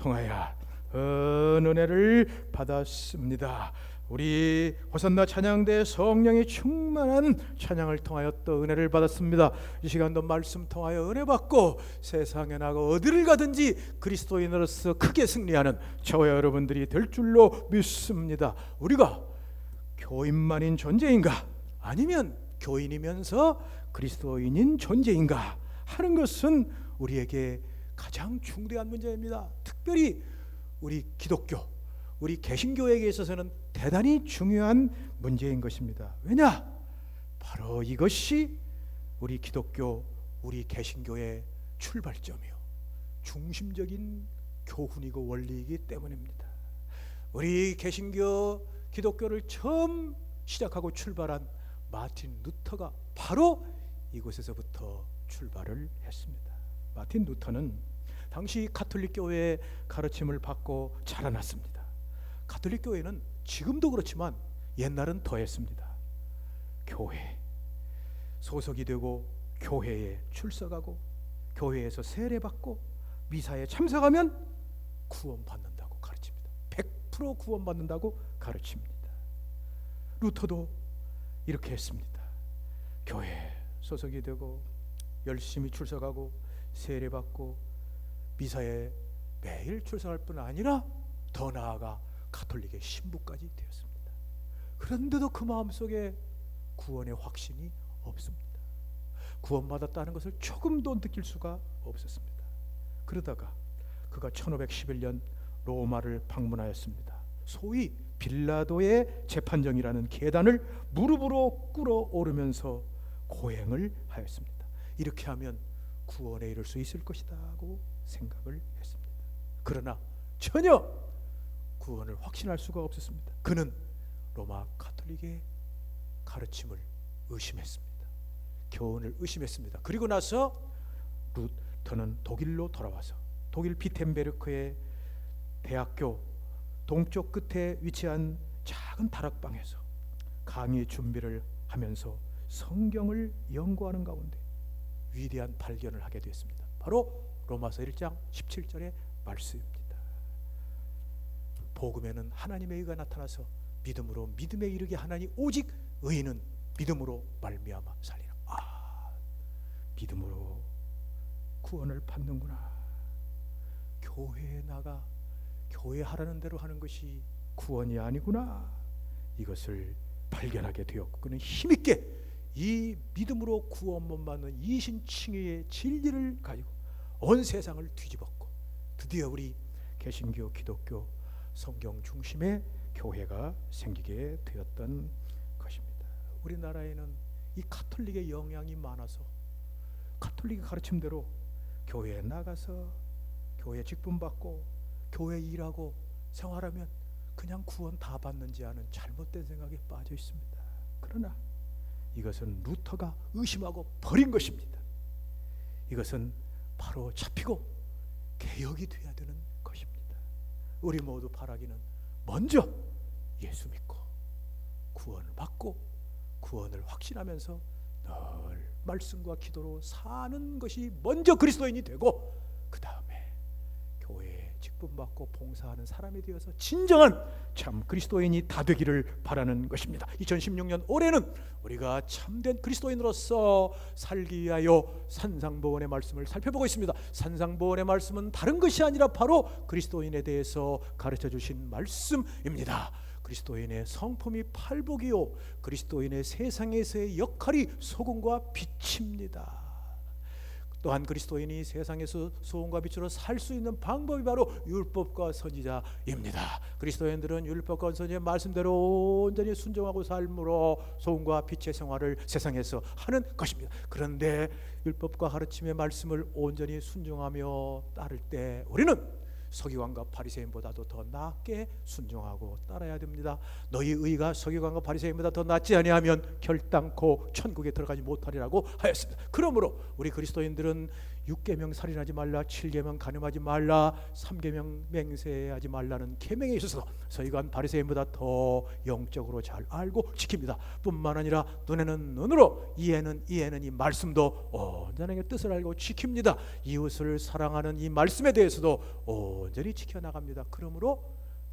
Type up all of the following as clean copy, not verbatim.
통하여 은혜를 받았습니다. 우리 호산나 찬양대 성령이 충만한 찬양을 통하여 또 은혜를 받았습니다. 이 시간도 말씀 통하여 은혜 받고 세상에 나가 어디를 가든지 그리스도인으로서 크게 승리하는 저와 여러분들이 될 줄로 믿습니다. 우리가 교인만인 존재인가, 아니면 교인이면서 그리스도인인 존재인가 하는 것은 우리에게 가장 중대한 문제입니다. 특별히 우리 기독교, 우리 개신교에게 있어서는 대단히 중요한 문제인 것입니다. 왜냐? 바로 이것이 우리 기독교, 우리 개신교의 출발점이요, 중심적인 교훈이고 원리이기 때문입니다. 우리 개신교, 기독교를 처음 시작하고 출발한 마틴 루터가 바로 이곳에서부터 출발을 했습니다. 마틴 루터는 당시 가톨릭 교회의 가르침을 받고 자라났습니다. 가톨릭 교회는 지금도 그렇지만 옛날은 더했습니다. 교회 소속이 되고 교회에 출석하고 교회에서 세례받고 미사에 참석하면 구원받는다고 가르칩니다. 100% 구원받는다고 가르칩니다. 루터도 이렇게 했습니다. 교회 소속이 되고 열심히 출석하고 세례받고 미사에 매일 출석할 뿐 아니라 더 나아가 가톨릭의 신부까지 되었습니다. 그런데도 그 마음속에 구원의 확신이 없습니다. 구원받았다는 것을 조금도 느낄 수가 없었습니다. 그러다가 그가 1511년 로마를 방문하였습니다. 소위 빌라도의 재판정이라는 계단을 무릎으로 꿇어오르면서 고행을 하였습니다. 이렇게 하면 구원에 이를 수 있을 것이라고 생각을 했습니다. 그러나 전혀 구원을 확신할 수가 없었습니다. 그는 로마 가톨릭의 가르침을 의심했습니다. 교훈을 의심했습니다. 그리고 나서 루터는 독일로 돌아와서 독일 비텐베르크의 대학교 동쪽 끝에 위치한 작은 다락방에서 강의 준비를 하면서 성경을 연구하는 가운데 위대한 발견을 하게 되었습니다. 바로 로마서 1장 17절의 말씀입니다. 복음에는 하나님의 의가 나타나서 믿음으로 믿음에 이르게 하나니 오직 의인은 믿음으로 말미암아 살리라. 믿음으로 구원을 받는구나. 교회에 나가 교회 하라는 대로 하는 것이 구원이 아니구나. 이것을 발견하게 되었고 그는 힘있게 이 믿음으로 구원 못 받는 이신칭의의 진리를 가지고 온 세상을 뒤집었고 드디어 우리 개신교, 기독교, 성경 중심의 교회가 생기게 되었던 것입니다. 우리나라에는 이 가톨릭의 영향이 많아서 가톨릭의 가르침대로 교회에 나가서 교회 직분 받고 교회 일하고 생활하면 그냥 구원 다 받는지 하는 잘못된 생각에 빠져 있습니다. 그러나 이것은 루터가 의심하고 버린 것입니다. 이것은 바로 잡히고 개혁이 되어야 되는 것입니다. 우리 모두 바라기는 먼저 예수 믿고 구원을 받고 구원을 확신하면서 늘 말씀과 기도로 사는 것이 먼저 그리스도인이 되고 그 다음에 교회에 직분받고 봉사하는 사람이 되어서 진정한 참 그리스도인이 다 되기를 바라는 것입니다. 2016년 올해는 우리가 참된 그리스도인으로서 살기 위하여 산상보원의 말씀을 살펴보고 있습니다. 산상보원의 말씀은 다른 것이 아니라 바로 그리스도인에 대해서 가르쳐 주신 말씀입니다. 그리스도인의 성품이 팔복이요 그리스도인의 세상에서의 역할이 소금과 빛입니다. 또한 그리스도인이 세상에서 소금과 빛으로 살 수 있는 방법이 바로 율법과 선지자입니다. 그리스도인들은 율법과 선지자의 말씀대로 온전히 순종하고 삶으로 소금과 빛의 생활을 세상에서 하는 것입니다. 그런데 율법과 가르침의 말씀을 온전히 순종하며 따를 때 우리는 서기관과 바리새인보다도 더 낫게 순종하고 따라야 됩니다. 너희 의가 서기관과 바리새인보다 더 낫지 아니하면 결단코 천국에 들어가지 못하리라고 하였습니다. 그러므로 우리 그리스도인들은 6계명 살인하지 말라, 7계명 간음하지 말라, 3계명 맹세하지 말라는 계명에 있어서 서기관 바리새인보다 더 영적으로 잘 알고 지킵니다. 뿐만 아니라 눈에는 눈으로, 이에는 이 말씀도 온전하게 뜻을 알고 지킵니다. 이웃을 사랑하는 이 말씀에 대해서도 온전히 지켜나갑니다. 그러므로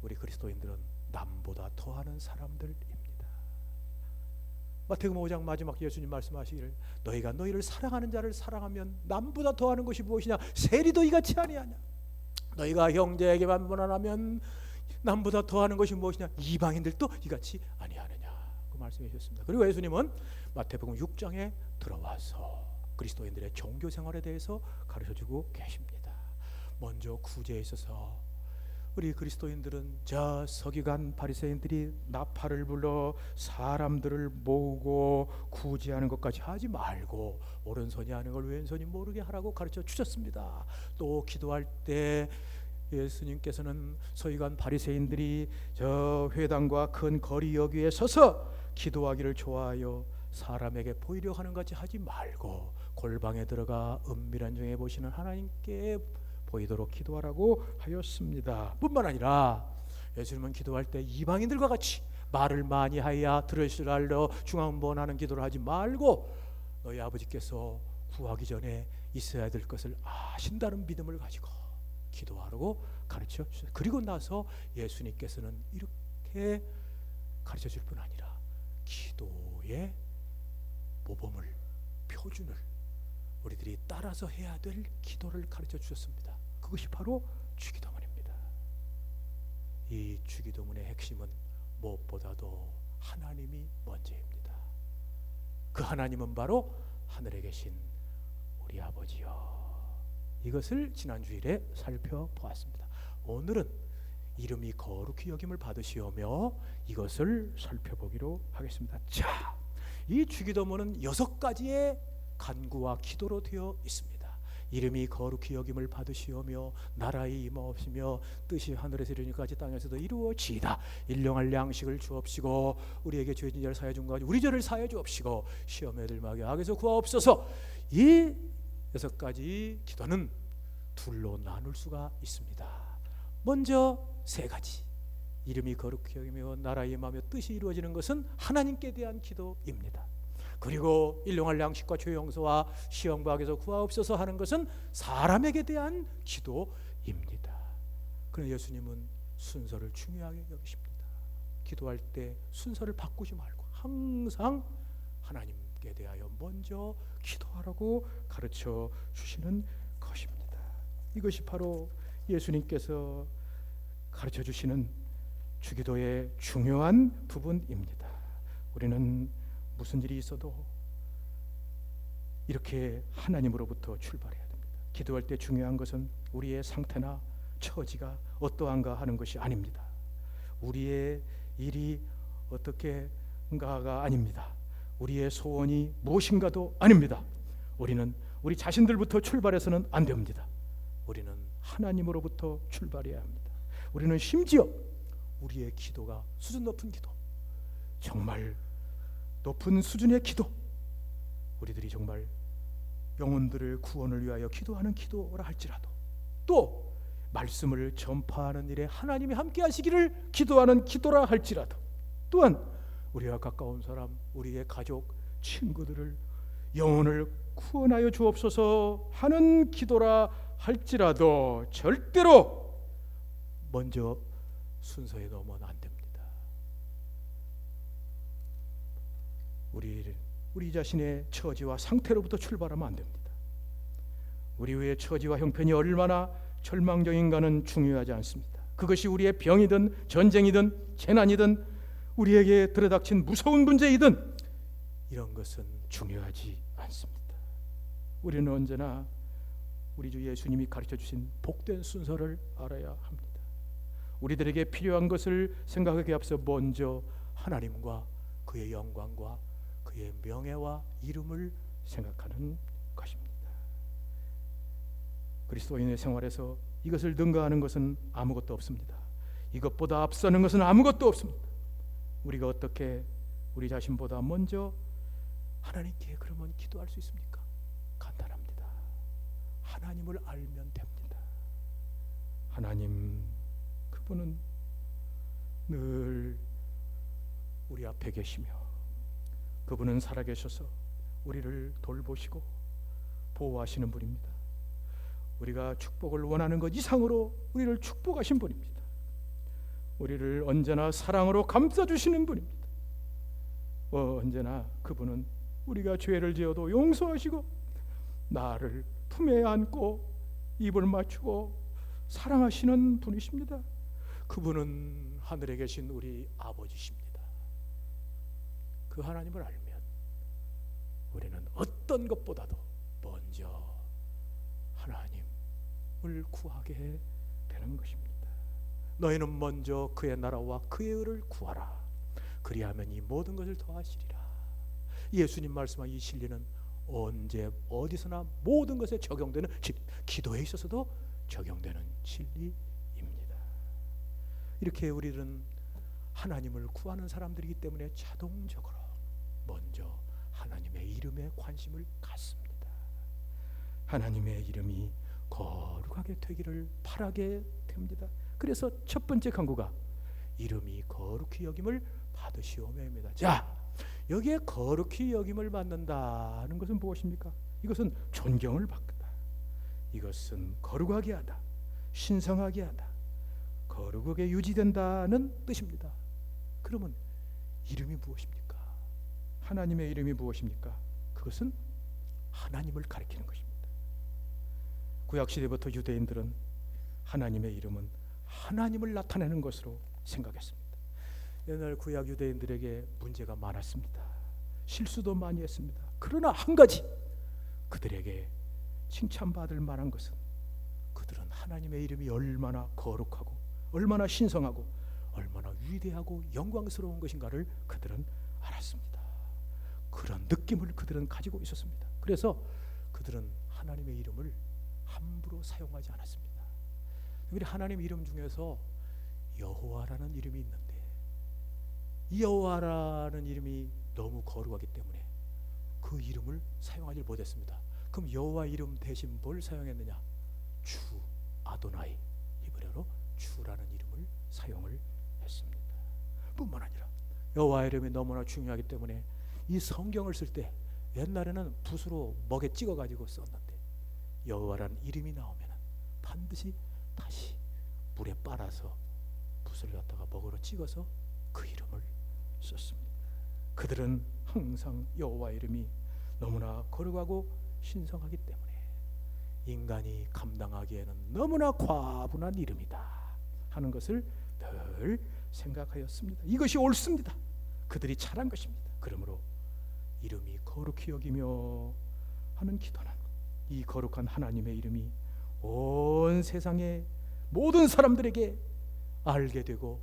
우리 그리스도인들은 남보다 더하는 사람들입니다. 마태복음 5장 마지막 예수님 말씀하시기를 너희가 너희를 사랑하는 자를 사랑하면 남보다 더하는 것이 무엇이냐? 세리도 이같이 아니하냐? 너희가 형제에게 만문하면 남보다 더하는 것이 무엇이냐? 이방인들도 이같이 아니하느냐? 그 말씀해 주셨습니다. 그리고 예수님은 마태복음 6장에 들어와서 그리스도인들의 종교 생활에 대해서 가르쳐주고 계십니다. 먼저 구제에 있어서 우리 그리스도인들은 저 서기관 바리새인들이 나팔을 불러 사람들을 모으고 구제하는 것까지 하지 말고 오른손이 하는 걸 왼손이 모르게 하라고 가르쳐 주셨습니다. 또 기도할 때 예수님께서는 서기관 바리새인들이 저 회당과 큰 거리 여기에 서서 기도하기를 좋아하여 사람에게 보이려 하는 것 같이 하지 말고 골방에 들어가 은밀한 중에 보시는 하나님께 보이도록 기도하라고 하였습니다. 뿐만 아니라 예수님은 기도할 때 이방인들과 같이 말을 많이 하여 들으실 알러 중앙번하는 기도를 하지 말고 너희 아버지께서 구하기 전에 있어야 될 것을 아신다는 믿음을 가지고 기도하라고 가르쳐 주셨어요. 그리고 나서 예수님께서는 이렇게 가르쳐 줄 뿐 아니라 기도의 모범을, 표준을 우리들이 따라서 해야 될 기도를 가르쳐 주셨습니다. 그것이 바로 주기도문입니다. 이 주기도문의 핵심은 무엇보다도 하나님이 먼저입니다. 그 하나님은 바로 하늘에 계신 우리 아버지요. 이것을 지난 주일에 살펴보았습니다. 오늘은 이름이 거룩히 여김을 받으시오며 이것을 살펴보기로 하겠습니다. 자, 이 주기도문은 6가지의 간구와 기도로 되어 있습니다. 이름이 거룩히 여김을 받으시오며 나라의 임하옵시며 뜻이 하늘에서 이루니까지 땅에서도 이루어지이다. 일용할 양식을 주옵시고 우리에게 죄진 자를 사하여 준 것같이 우리 죄를 사하여 주옵시고 시험에 들게 악에서 구하옵소서. 이 6가지 기도는 둘로 나눌 수가 있습니다. 먼저 3가지, 이름이 거룩히 여기며 나라의 임하며 뜻이 이루어지는 것은 하나님께 대한 기도입니다. 그리고 일용할 양식과 죄 용서와 시험과 악에서 구하옵소서 하는 것은 사람에게 대한 기도입니다. 그런데 예수님은 순서를 중요하게 여기십니다. 기도할 때 순서를 바꾸지 말고 항상 하나님께 대하여 먼저 기도하라고 가르쳐 주시는 것입니다. 이것이 바로 예수님께서 가르쳐 주시는 주기도의 중요한 부분입니다. 우리는 무슨 일이 있어도 이렇게 하나님으로부터 출발해야 됩니다. 기도할 때 중요한 것은 우리의 상태나 처지가 어떠한가 하는 것이 아닙니다. 우리의 일이 어떻게인가가 아닙니다. 우리의 소원이 무엇인가도 아닙니다. 우리는 우리 자신들부터 출발해서는 안 됩니다. 우리는 하나님으로부터 출발해야 합니다. 우리는 심지어 우리의 기도가 수준 높은 기도, 정말 높은 수준의 기도, 우리들이 정말 영혼들을 구원을 위하여 기도하는 기도라 할지라도, 또 말씀을 전파하는 일에 하나님이 함께 하시기를 기도하는 기도라 할지라도, 또한 우리와 가까운 사람, 우리의 가족, 친구들을 영혼을 구원하여 주옵소서 하는 기도라 할지라도 절대로 먼저 순서에 넣으면 안 됩니다. 우리 자신의 처지와 상태로부터 출발하면 안 됩니다. 우리의 처지와 형편이 얼마나 절망적인가는 중요하지 않습니다. 그것이 우리의 병이든 전쟁이든 재난이든 우리에게 들어닥친 무서운 문제이든 이런 것은 중요하지 않습니다. 우리는 언제나 우리 주 예수님이 가르쳐 주신 복된 순서를 알아야 합니다. 우리들에게 필요한 것을 생각하기에 앞서 먼저 하나님과 그의 영광과 그의 명예와 이름을 생각하는 것입니다. 그리스도인의 생활에서 이것을 능가하는 것은 아무것도 없습니다. 이것보다 앞서는 것은 아무것도 없습니다. 우리가 어떻게 우리 자신보다 먼저 하나님께 그러면 기도할 수 있습니까? 간단합니다. 하나님을 알면 됩니다. 하나님, 그분은 늘 우리 앞에 계시며 그분은 살아계셔서 우리를 돌보시고 보호하시는 분입니다. 우리가 축복을 원하는 것 이상으로 우리를 축복하신 분입니다. 우리를 언제나 사랑으로 감싸주시는 분입니다. 언제나 그분은 우리가 죄를 지어도 용서하시고 나를 품에 안고 입을 맞추고 사랑하시는 분이십니다. 그분은 하늘에 계신 우리 아버지십니다. 그 하나님을 알면 우리는 어떤 것보다도 먼저 하나님을 구하게 되는 것입니다. 너희는 먼저 그의 나라와 그의 의를 구하라. 그리하면 이 모든 것을 더하시리라. 예수님 말씀한 이 진리는 언제 어디서나 모든 것에 적용되는, 즉 기도에 있어서도 적용되는 진리입니다. 이렇게 우리는 하나님을 구하는 사람들이기 때문에 자동적으로 먼저 하나님의 이름에 관심을 갖습니다. 하나님의 이름이 거룩하게 되기를 바라게 됩니다. 그래서 첫 번째 간구가 이름이 거룩히 여김을 받으시오며입니다. 자, 여기에 거룩히 여김을 받는다는 것은 무엇입니까? 이것은 존경을 받다, 이것은 거룩하게 하다, 신성하게 하다, 거룩하게 유지된다는 뜻입니다. 그러면 이름이 무엇입니까? 하나님의 이름이 무엇입니까? 그것은 하나님을 가리키는 것입니다. 구약시대부터 유대인들은 하나님의 이름은 하나님을 나타내는 것으로 생각했습니다. 옛날 구약 유대인들에게 문제가 많았습니다. 실수도 많이 했습니다. 그러나 한 가지 그들에게 칭찬받을 만한 것은 그들은 하나님의 이름이 얼마나 거룩하고 얼마나 신성하고 얼마나 위대하고 영광스러운 것인가를 그들은 알았습니다. 그런 느낌을 그들은 가지고 있었습니다. 그래서 그들은 하나님의 이름을 함부로 사용하지 않았습니다. 우리 하나님 이름 중에서 여호와라는 이름이 있는데 이 여호와라는 이름이 너무 거룩하기 때문에 그 이름을 사용하지 못했습니다. 그럼 여호와 이름 대신 뭘 사용했느냐? 주, 아도나이, 히브리어로 주라는 이름을 사용을 했습니다. 뿐만 아니라 여호와 이름이 너무나 중요하기 때문에 이 성경을 쓸 때 옛날에는 붓으로 먹에 찍어가지고 썼는데 여호와라는 이름이 나오면 반드시 다시 물에 빨아서 붓을 갖다가 먹으로 찍어서 그 이름을 썼습니다. 그들은 항상 여호와 이름이 너무나 거룩하고 신성하기 때문에 인간이 감당하기에는 너무나 과분한 이름이다 하는 것을 늘 생각하였습니다. 이것이 옳습니다. 그들이 잘한 것입니다. 그러므로 이름이 거룩히 여기며 하는 기도는 이 거룩한 하나님의 이름이 온 세상의 모든 사람들에게 알게 되고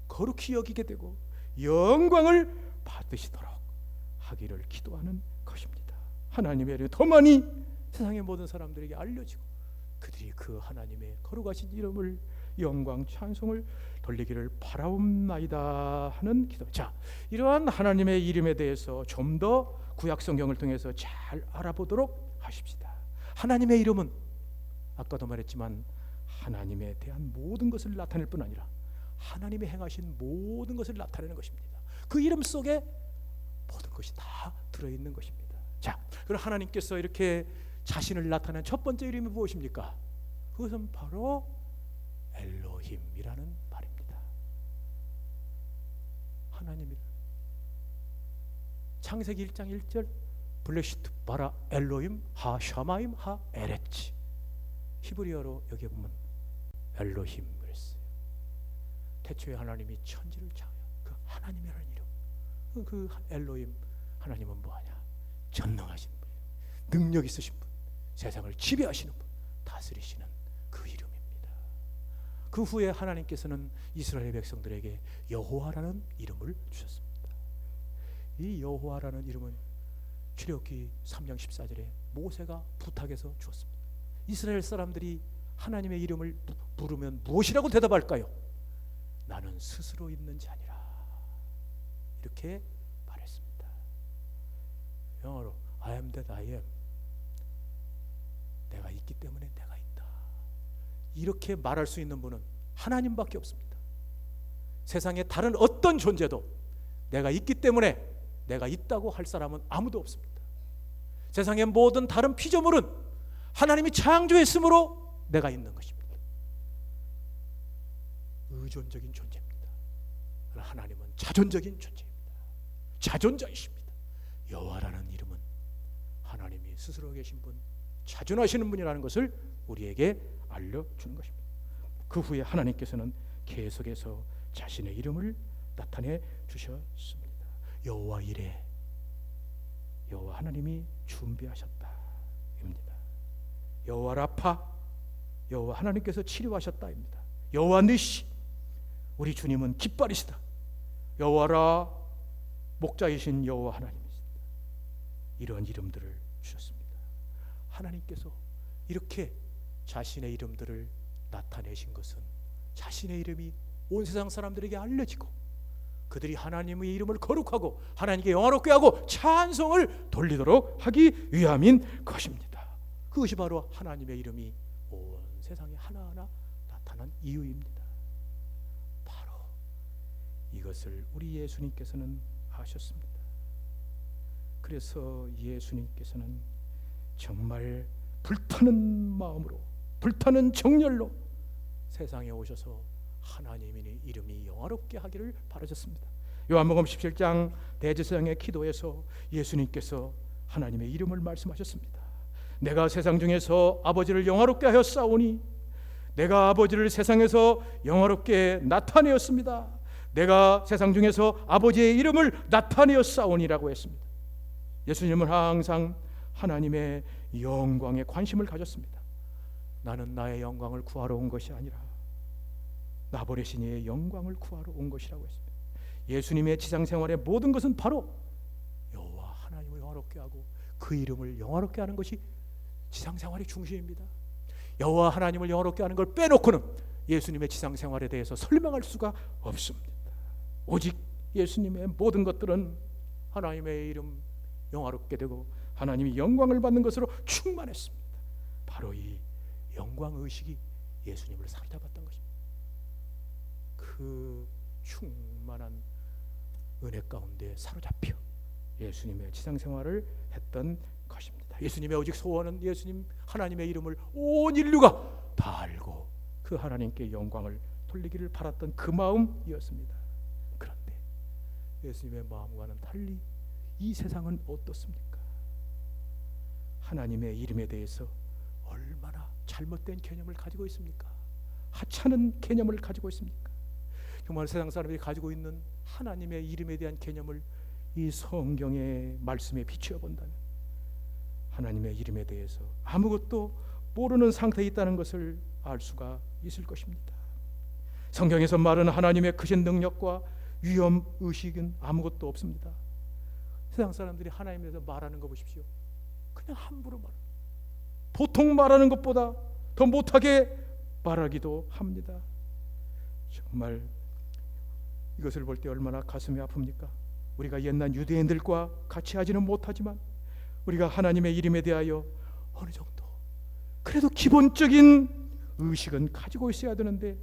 거룩히 여기게 되고 영광을 받으시도록 하기를 기도하는 것입니다. 하나님의 이름이 더 많이 세상의 모든 사람들에게 알려지고 그들이 그 하나님의 거룩하신 이름을 영광 찬송을 돌리기를 바라옵나이다 하는 기도. 자, 이러한 하나님의 이름에 대해서 좀 더 구약 성경을 통해서 잘 알아보도록 하십시다. 하나님의 이름은 아까도 말했지만 하나님에 대한 모든 것을 나타낼 뿐 아니라 하나님이 행하신 모든 것을 나타내는 것입니다. 그 이름 속에 모든 것이 다 들어있는 것입니다. 자, 그럼 하나님께서 이렇게 자신을 나타낸 첫 번째 이름이 무엇입니까? 그것은 바로 엘로힘이라는 말입니다. 하나님이 창세기 1장 1절 블레시트 바라 엘로힘 하 샤마임 하 에레치, 히브리어로 여기에 보면 엘로힘 그랬어요. 태초에 하나님이 천지를 창하여 그 하나님이라는 이름, 그 엘로힘 하나님은 뭐하냐? 전능하신 분, 능력 있으신 분, 세상을 지배하시는 분, 다스리시는 그 이름입니다. 그 후에 하나님께서는 이스라엘 백성들에게 여호와라는 이름을 주셨습니다. 이 여호와라는 이름은 출애굽기 3장 14절에 모세가 부탁해서 주었습니다. 이스라엘 사람들이 하나님의 이름을 부르면 무엇이라고 대답할까요? 나는 스스로 있는 자니라, 이렇게 말했습니다. 영어로 I am that I am. 내가 있기 때문에 내가 있다. 이렇게 말할 수 있는 분은 하나님밖에 없습니다. 세상에 다른 어떤 존재도 내가 있기 때문에 내가 있다고 할 사람은 아무도 없습니다. 세상의 모든 다른 피조물은 하나님이 창조했으므로 내가 있는 것입니다. 의존적인 존재입니다. 그러나 하나님은 자존적인 존재입니다. 자존자이십니다. 여호와라는 이름은 하나님이 스스로 계신 분, 자존하시는 분이라는 것을 우리에게 알려주는 것입니다. 그 후에 하나님께서는 계속해서 자신의 이름을 나타내 주셨습니다. 여호와 이레, 여호와 하나님이 준비하셨다 입니다. 여호와 라파, 여호와 하나님께서 치료하셨다입니다. 여호와 니시, 우리 주님은 깃발이시다. 여호와라, 목자이신 여호와 하나님이시다. 이런 이름들을 주셨습니다. 하나님께서 이렇게 자신의 이름들을 나타내신 것은 자신의 이름이 온 세상 사람들에게 알려지고 그들이 하나님의 이름을 거룩하고 하나님께 영화롭게 하고 찬송을 돌리도록 하기 위함인 것입니다. 그것이 바로 하나님의 이름이 온 세상에 하나하나 나타난 이유입니다. 바로 이것을 우리 예수님께서는 아셨습니다. 그래서 예수님께서는 정말 불타는 마음으로, 불타는 정열로 세상에 오셔서 하나님의 이름이 영화롭게 하기를 바라셨습니다. 요한복음 17장 대제사장의 기도에서 예수님께서 하나님의 이름을 말씀하셨습니다. 내가 세상 중에서 아버지를 영화롭게 하였사오니, 내가 아버지를 세상에서 영화롭게 나타내었습니다. 내가 세상 중에서 아버지의 이름을 나타내었사오니라고 했습니다. 예수님은 항상 하나님의 영광에 관심을 가졌습니다. 나는 나의 영광을 구하러 온 것이 아니라 나 버리신 이의 영광을 구하러 온 것이라고 했습니다. 예수님의 지상생활의 모든 것은 바로 여호와 하나님을 영화롭게 하고 그 이름을 영화롭게 하는 것이 지상생활의 중심입니다. 여호와 하나님을 영화롭게 하는 걸 빼놓고는 예수님의 지상생활에 대해서 설명할 수가 없습니다. 오직 예수님의 모든 것들은 하나님의 이름 영화롭게 되고 하나님이 영광을 받는 것으로 충만했습니다. 바로 이 영광의식이 예수님을 사로잡았던 것입니다. 그 충만한 은혜 가운데 사로잡혀 예수님의 지상생활을 했던 것입니다. 예수님의 오직 소원은 예수님 하나님의 이름을 온 인류가 다 알고 그 하나님께 영광을 돌리기를 바랐던 그 마음이었습니다. 그런데 예수님의 마음과는 달리 이 세상은 어떻습니까? 하나님의 이름에 대해서 얼마나 잘못된 개념을 가지고 있습니까? 하찮은 개념을 가지고 있습니까? 정말 세상 사람들이 가지고 있는 하나님의 이름에 대한 개념을 이 성경의 말씀에 비추어 본다면 하나님의 이름에 대해서 아무것도 모르는 상태에 있다는 것을 알 수가 있을 것입니다. 성경에서 말하는 하나님의 크신 능력과 위엄의식은 아무것도 없습니다. 세상 사람들이 하나님에 대해서 말하는 거 보십시오. 그냥 함부로 말. 보통 말하는 것보다 더 못하게 말하기도 합니다. 정말 이것을 볼 때 얼마나 가슴이 아픕니까? 우리가 옛날 유대인들과 같이 하지는 못하지만 우리가 하나님의 이름에 대하여 어느 정도 그래도 기본적인 의식은 가지고 있어야 되는데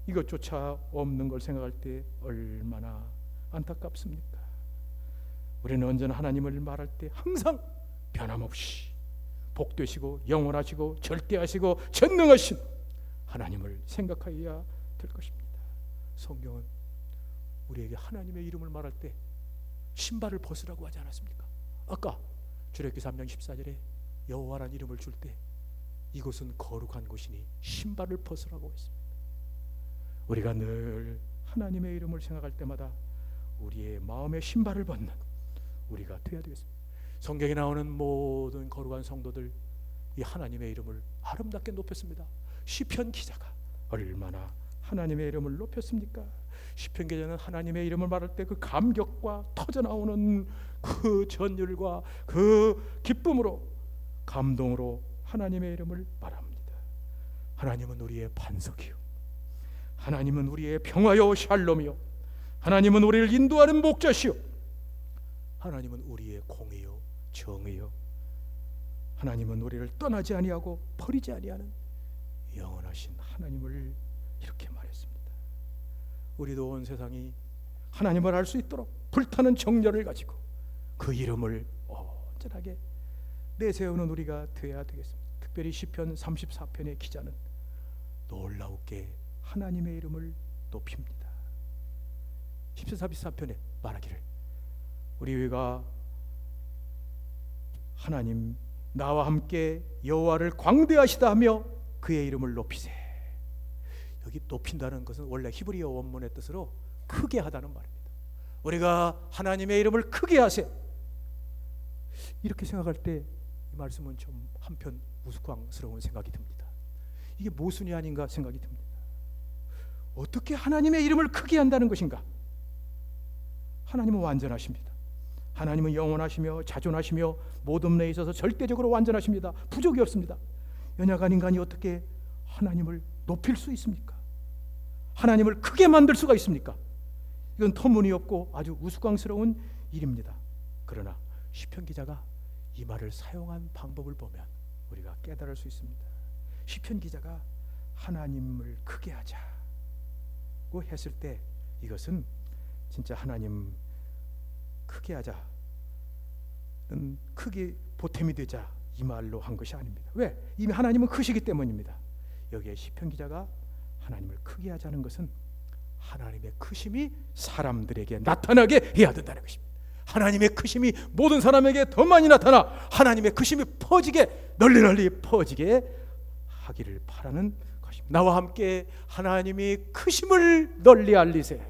이것조차 없는 걸 생각할 때 얼마나 안타깝습니까? 우리는 언제나 하나님을 말할 때 항상 변함없이 복되시고 영원하시고 절대하시고 전능하신 하나님을 생각하여야 될 것입니다. 성경은 우리에게 하나님의 이름을 말할 때 신발을 벗으라고 하지 않았습니까? 아까 출애굽기 3장 14절에 여호와라는 이름을 줄 때 이곳은 거룩한 곳이니 신발을 벗으라고 했습니다. 우리가 늘 하나님의 이름을 생각할 때마다 우리의 마음의 신발을 벗는 우리가 되어야 되겠습니다. 성경에 나오는 모든 거룩한 성도들 이 하나님의 이름을 아름답게 높였습니다. 시편 기자가 얼마나 하나님의 이름을 높였습니까? 시편 기자는 하나님의 이름을 말할 때 그 감격과 터져나오는 그 전율과 그 기쁨으로 감동으로 하나님의 이름을 말합니다. 하나님은 우리의 반석이요, 하나님은 우리의 평화요 샬롬이요, 하나님은 우리를 인도하는 목자시요, 하나님은 우리의 공의요 정의요, 하나님은 우리를 떠나지 아니하고 버리지 아니하는 영원하신 하나님을 이렇게 말했습니다. 우리도 온 세상이 하나님을 알 수 있도록 불타는 정열을 가지고 그 이름을 온전하게 내세우는 우리가 되어야 되겠습니다. 특별히 시편 34편의 기자는 놀라우게 하나님의 이름을 높입니다. 시편 34편에 말하기를 우리가 하나님 나와 함께 여호와를 광대하시다 하며 그의 이름을 높이세. 여기 높인다는 것은 원래 히브리어 원문의 뜻으로 크게 하다는 말입니다. 우리가 하나님의 이름을 크게 하세. 이렇게 생각할 때 이 말씀은 좀 한편 우스꽝스러운 생각이 듭니다. 이게 모순이 아닌가 생각이 듭니다. 어떻게 하나님의 이름을 크게 한다는 것인가? 하나님은 완전하십니다. 하나님은 영원하시며 자존하시며 모든 면에 있어서 절대적으로 완전하십니다. 부족이 없습니다. 연약한 인간이 어떻게 하나님을 높일 수 있습니까? 하나님을 크게 만들 수가 있습니까? 이건 터무니없고 아주 우스꽝스러운 일입니다. 그러나 시편 기자가 이 말을 사용한 방법을 보면 우리가 깨달을 수 있습니다. 시편 기자가 하나님을 크게 하자고 했을 때 이것은 진짜 하나님 크게 하자는 크게 보탬이 되자 이 말로 한 것이 아닙니다. 왜? 이미 하나님은 크시기 때문입니다. 여기에 시편 기자가 하나님을 크게 하자는 것은 하나님의 크심이 사람들에게 나타나게 해야 된다는 것입니다. 하나님의 크심이 모든 사람에게 더 많이 나타나 하나님의 크심이 퍼지게 널리 퍼지게 하기를 바라는 것입니다. 나와 함께 하나님이 크심을 널리 알리세.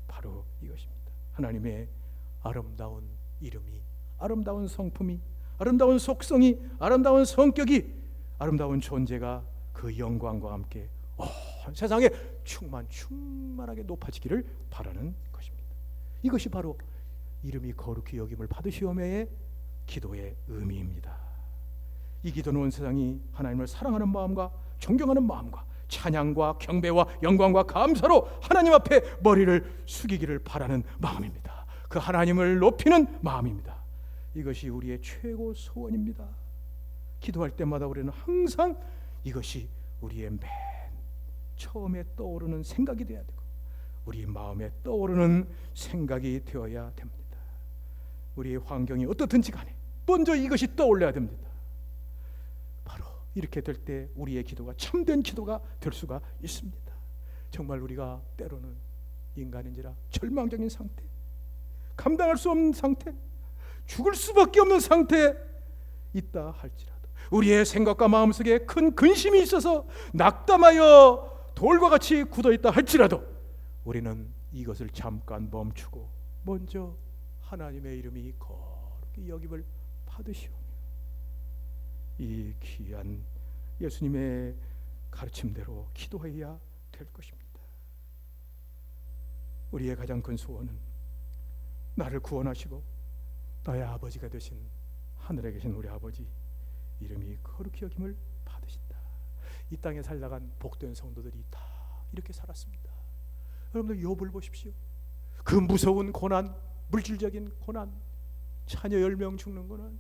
바로 이것입니다. 하나님의 아름다운 이름이, 아름다운 성품이, 아름다운 속성이, 아름다운 성격이, 아름다운 존재가 그 영광과 함께 세상에 충만하게 높아지기를 바라는 것입니다. 이것이 바로 이름이 거룩히 여김을 받으시오며의 기도의 의미입니다. 이 기도는 온 세상이 하나님을 사랑하는 마음과 존경하는 마음과 찬양과 경배와 영광과 감사로 하나님 앞에 머리를 숙이기를 바라는 마음입니다. 그 하나님을 높이는 마음입니다. 이것이 우리의 최고 소원입니다. 기도할 때마다 우리는 항상 이것이 우리의 맨 처음에 떠오르는 생각이 되어야 되고 우리 마음에 떠오르는 생각이 되어야 됩니다. 우리의 환경이 어떻든지 간에 먼저 이것이 떠올려야 됩니다. 바로 이렇게 될 때 우리의 기도가 참된 기도가 될 수가 있습니다. 정말 우리가 때로는 인간인지라 절망적인 상태, 감당할 수 없는 상태, 죽을 수밖에 없는 상태에 있다 할지라도 우리의 생각과 마음속에 큰 근심이 있어서 낙담하여 돌과 같이 굳어있다 할지라도 우리는 이것을 잠깐 멈추고 먼저 하나님의 이름이 거룩히 여김을 받으시오며 이 귀한 예수님의 가르침대로 기도해야 될 것입니다. 우리의 가장 큰 소원은 나를 구원하시고 나의 아버지가 되신 하늘에 계신 우리 아버지 이름이 거룩히 여김을 받으신다. 이 땅에 살다간 복된 성도들이 다 이렇게 살았습니다. 여러분들 욥을 보십시오. 그 무서운 고난, 물질적인 고난, 자녀 10명 죽는 고난,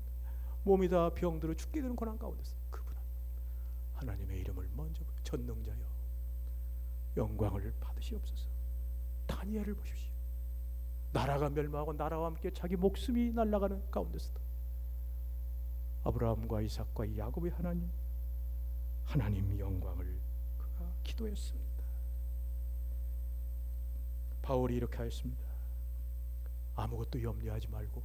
몸이 다 병들어 죽게 되는 고난 가운데서 그분은 하나님의 이름을 먼저 전능자여 영광을 받으시옵소서. 다니엘을 보십시오. 나라가 멸망하고 나라와 함께 자기 목숨이 날아가는 가운데서도 아브라함과 이삭과 야곱의 하나님 영광을 그가 기도했습니다. 바울이 이렇게 하였습니다. 아무것도 염려하지 말고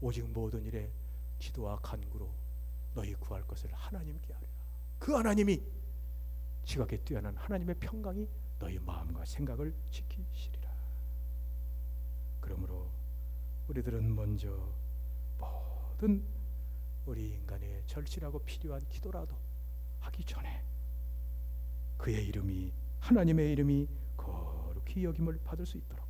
오직 모든 일에 기도와 간구로 너희 구할 것을 하나님께 하리라. 그 하나님이 지각에 뛰어난 하나님의 평강이 너희 마음과 생각을 지키시리라. 그러므로 우리들은 먼저 모든 우리 인간의 절실하고 필요한 기도라도 하기 전에 그의 이름이, 하나님의 이름이 거룩히 여김을 받을 수 있도록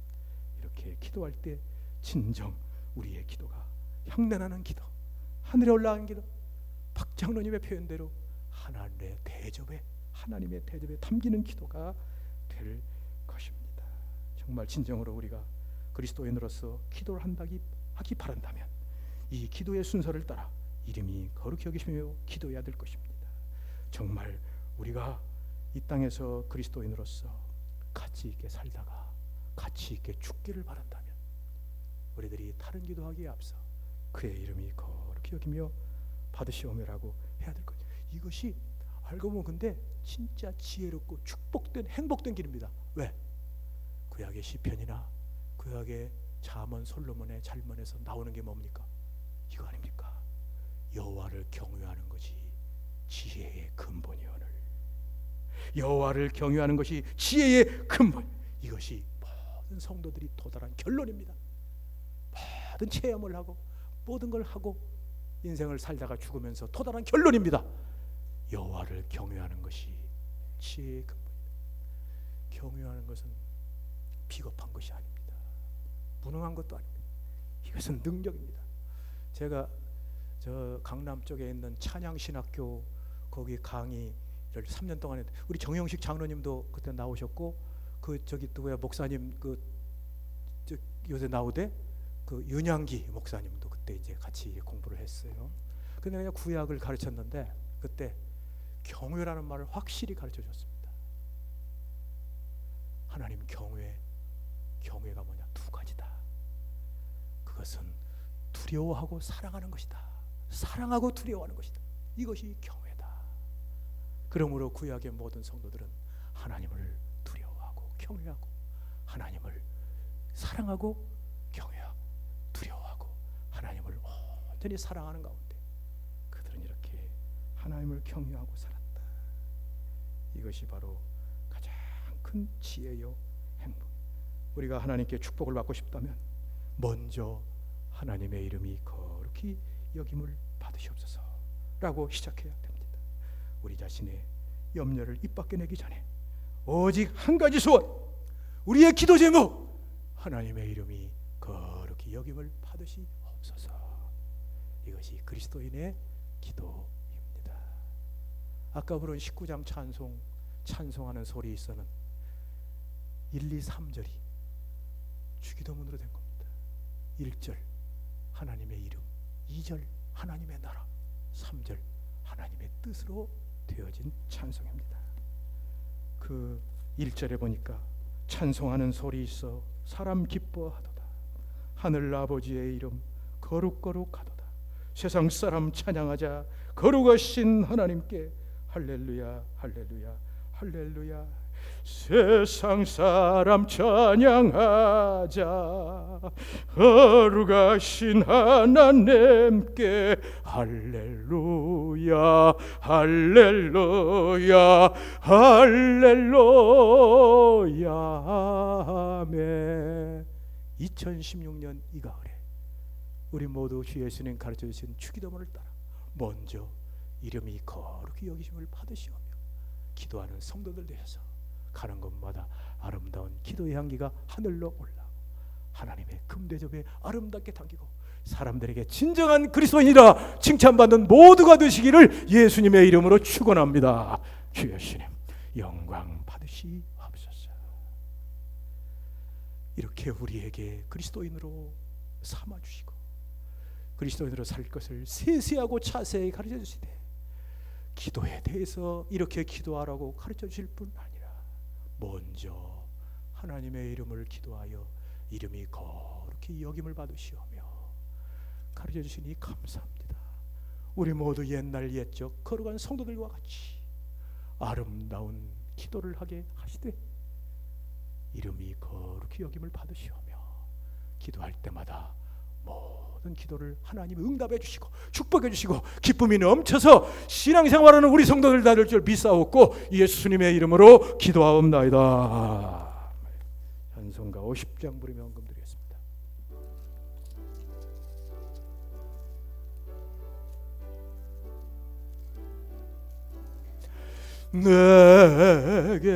이렇게 기도할 때 진정 우리의 기도가 향내나는 기도, 하늘에 올라간 기도, 박장로님의 표현대로 하나님의 대접에 담기는 기도가 될 것입니다. 정말 진정으로 우리가 그리스도인으로서 기도를 하기 바란다면 이 기도의 순서를 따라 이름이 거룩히 여기시며 기도해야 될 것입니다. 정말 우리가 이 땅에서 그리스도인으로서 가치 있게 살다가 가치 있게 죽기를 바란다면 우리들이 다른 기도하기에 앞서 그의 이름이 거룩히 여기며 받으시오며라고 해야 될 것. 이것이 알고 보면 근데 진짜 지혜롭고 축복된 행복된 길입니다. 왜? 구약의 시편이나 구약의 잠언 솔로몬의 잘문에서 나오는 게 뭡니까? 이거 아닙니까? 여호와를 경외하는 것이 지혜의 근본이오늘. 여호와를 경외하는 것이 지혜의 근본. 이것이 모든 성도들이 도달한 결론입니다. 모든 체험을 하고 모든 걸 하고 인생을 살다가 죽으면서 도달한 결론입니다. 여호와를 경외하는 것이 지혜의 근본이다. 경외하는 것은 비겁한 것이 아닙니다. 무능한 것도 아닙니다. 이것은 능력입니다. 제가 저 강남 쪽에 있는 찬양신학교 거기 강의를 3년 동안 했는데 우리 정영식 장로님도 그때 나오셨고 그 저기 누구야 목사님 그 요새 나오대 그 윤양기 목사님도 그때 이제 같이 공부를 했어요. 근데 그냥 구약을 가르쳤는데 그때 경외라는 말을 확실히 가르쳐 줬습니다. 하나님 경외가 뭐냐? 두 가지다. 그것은 두려워하고 사랑하는 것이다. 사랑하고 두려워하는 것이다. 이것이 경외다. 그러므로 구약의 모든 성도들은 하나님을 두려워하고 경외하고 하나님을 사랑하고 경외하고 두려워하고 하나님을 온전히 사랑하는 가운데 그들은 이렇게 하나님을 경외하고 살았다. 이것이 바로 가장 큰 지혜요 행복. 우리가 하나님께 축복을 받고 싶다면 먼저 하나님의 이름이 거룩히 여김을 받으시옵소서라고 시작해야 됩니다. 우리 자신의 염려를 입 밖에 내기 전에 오직 한 가지 소원, 우리의 기도 제목, 하나님의 이름이 거룩히 여김을 받으시옵소서. 이것이 그리스도인의 기도입니다. 아까 부른 19장 찬송하는 소리 있어는 1, 2, 3절이 주기도문으로 된 겁니다. 1절 하나님의 이름, 2절 하나님의 나라, 3절 하나님의 뜻으로 되어진 찬송입니다. 그 1절에 보니까 찬송하는 소리 있어 사람 기뻐하도다. 하늘 아버지의 이름 거룩거룩하도다. 세상 사람 찬양하자. 거룩하신 하나님께 할렐루야 할렐루야 할렐루야. 세상 사람 찬양하자. 거룩하신 하나님께 할렐루야 할렐루야 할렐루야. 아멘. 2016년 이 가을에 우리 모두 주 예수님 가르쳐 주신 주기도문을 따라 먼저 이름이 거룩히 여기심을 받으시오며 기도하는 성도들 되셔서 가는 곳마다 아름다운 기도의 향기가 하늘로 올라오고 하나님의 금대접에 아름답게 담기고 사람들에게 진정한 그리스도인이라 칭찬받는 모두가 되시기를 예수님의 이름으로 축원합니다. 주 예수님 영광 받으시옵소서. 이렇게 우리에게 그리스도인으로 삼아주시고 그리스도인으로 살 것을 세세하고 자세히 가르쳐 주시되 기도에 대해서 이렇게 기도하라고 가르쳐 주실 뿐 아니라 먼저 하나님의 이름을 기도하여 이름이 거룩히 여김을 받으시오며 가르쳐 주시니 감사합니다. 우리 모두 옛날 옛적 거룩한 성도들과 같이 아름다운 기도를 하게 하시되 이름이 거룩히 여김을 받으시오며 기도할 때마다 모든 기도를 하나님이 응답해 주시고 축복해 주시고 기쁨이 넘쳐서 신앙생활하는 우리 성도들 다 될 줄 믿사옵고 예수님의 이름으로 기도하옵나이다. 찬송가 50장 부르며 헌금 드리겠습니다. 내게